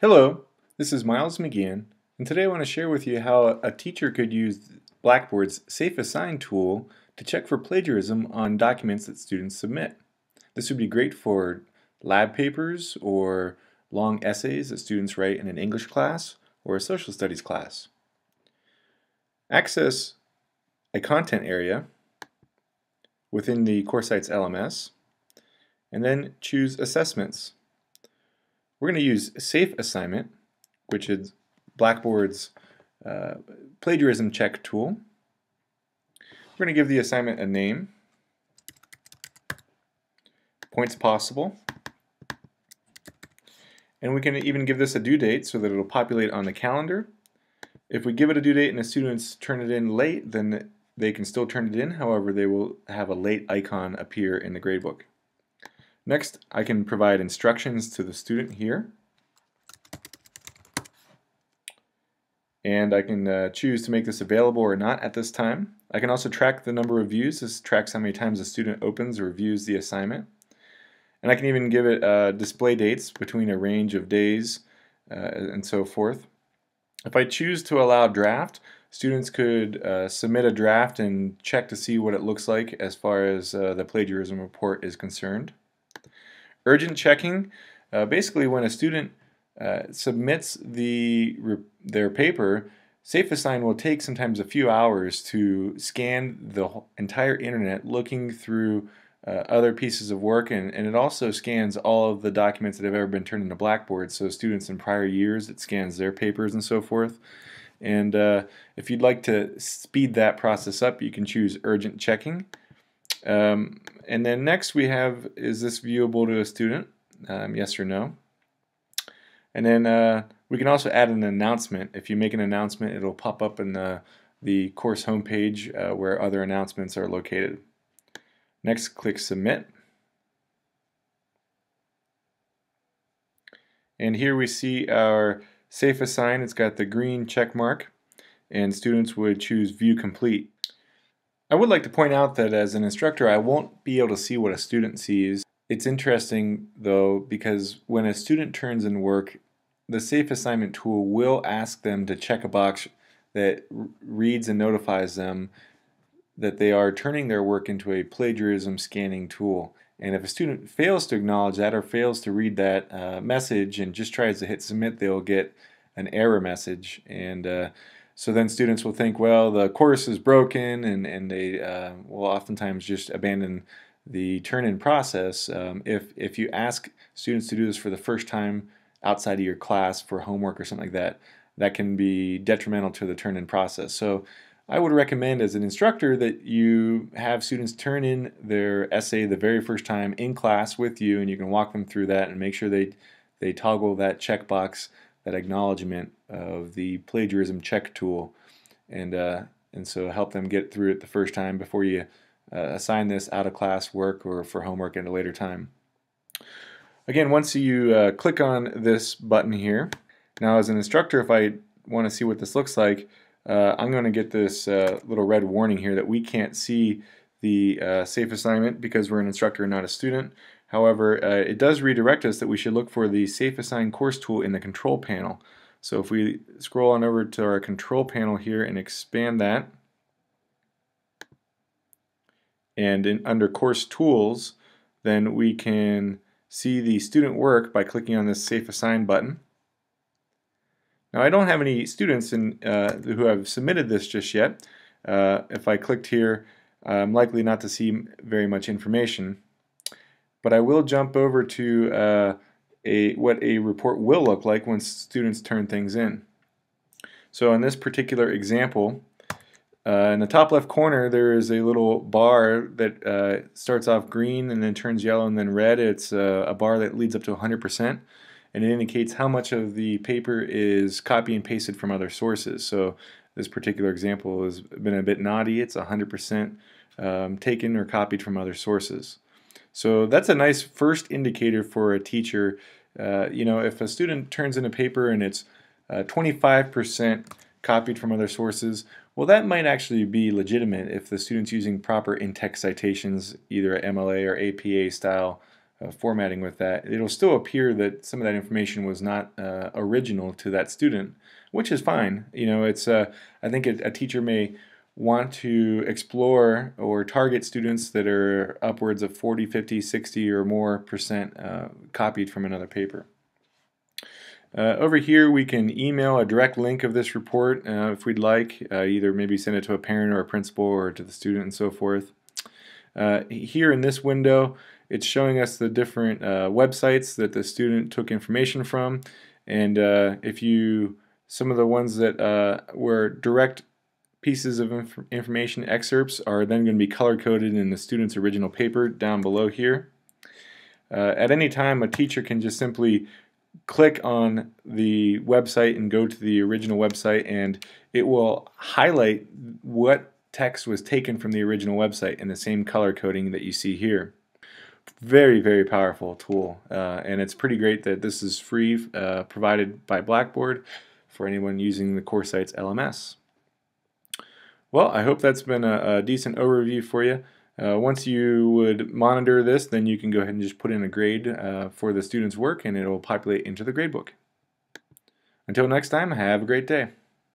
Hello, this is Miles McGeehan, and today I want to share with you how a teacher could use Blackboard's SafeAssign tool to check for plagiarism on documents that students submit. This would be great for lab papers or long essays that students write in an English class or a social studies class. Access a content area within the Coursesites LMS, and then choose Assessments. We're going to use SafeAssignment, which is Blackboard's plagiarism check tool. We're going to give the assignment a name, points possible, and we can even give this a due date so that it'll populate on the calendar. If we give it a due date and the students turn it in late, then they can still turn it in. However, they will have a late icon appear in the gradebook. Next, I can provide instructions to the student here. And I can choose to make this available or not at this time. I can also track the number of views. This tracks how many times the student opens or views the assignment. And I can even give it display dates between a range of days and so forth. If I choose to allow draft, students could submit a draft and check to see what it looks like as far as the plagiarism report is concerned. Urgent checking, basically when a student submits their paper, SafeAssign will take sometimes a few hours to scan the entire internet looking through other pieces of work, and it also scans all of the documents that have ever been turned into Blackboard, so students in prior years, it scans their papers and so forth. And if you'd like to speed that process up, you can choose urgent checking. And then next we have, is this viewable to a student? Yes or no. And then we can also add an announcement. If you make an announcement, it'll pop up in the course homepage where other announcements are located. Next, click Submit. And here we see our SafeAssign. It's got the green check mark, and students would choose View Complete. I would like to point out that as an instructor, I won't be able to see what a student sees. It's interesting though, because when a student turns in work, the SafeAssignment tool will ask them to check a box that reads and notifies them that they are turning their work into a plagiarism scanning tool. And if a student fails to acknowledge that or fails to read that message and just tries to hit submit, they'll get an error message. And so then students will think, well, the course is broken, and they will oftentimes just abandon the turn-in process. If you ask students to do this for the first time outside of your class for homework or something like that, that can be detrimental to the turn-in process. So I would recommend as an instructor that you have students turn in their essay the very first time in class with you, and you can walk them through that and make sure they toggle that checkbox, that acknowledgement of the plagiarism check tool, and so help them get through it the first time before you assign this out of class work or for homework at a later time. Again, once you click on this button here, now as an instructor, if I want to see what this looks like, I'm going to get this little red warning here that we can't see the safe assignment because we're an instructor and not a student. However, it does redirect us that we should look for the SafeAssign course tool in the control panel. So if we scroll on over to our control panel here and expand that, and under course tools, then we can see the student work by clicking on this SafeAssign button. Now I don't have any students who have submitted this just yet. If I clicked here, I'm likely not to see very much information. But I will jump over to what a report will look like when students turn things in. So in this particular example, in the top left corner there is a little bar that starts off green and then turns yellow and then red. It's a bar that leads up to 100%. And it indicates how much of the paper is copy and pasted from other sources. So this particular example has been a bit naughty. It's 100% taken or copied from other sources. So that's a nice first indicator for a teacher. If a student turns in a paper and it's 25% copied from other sources, well, that might actually be legitimate if the student's using proper in-text citations, either MLA or APA style formatting with that, it'll still appear that some of that information was not original to that student, which is fine. You know, it's I think a teacher may want to explore or target students that are upwards of 40, 50, 60 or more percent copied from another paper. Over here we can email a direct link of this report if we'd like, either maybe send it to a parent or a principal or to the student and so forth. Here in this window it's showing us the different websites that the student took information from, and some of the ones that were direct pieces of information excerpts are then going to be color coded in the student's original paper down below here. At any time a teacher can just simply click on the website and go to the original website, and it will highlight what text was taken from the original website in the same color coding that you see here. Very, very powerful tool, and it's pretty great that this is free, provided by Blackboard for anyone using the Coursesites LMS. Well, I hope that's been a decent overview for you. Once you would monitor this, then you can go ahead and just put in a grade for the student's work, and it will populate into the gradebook. Until next time, have a great day.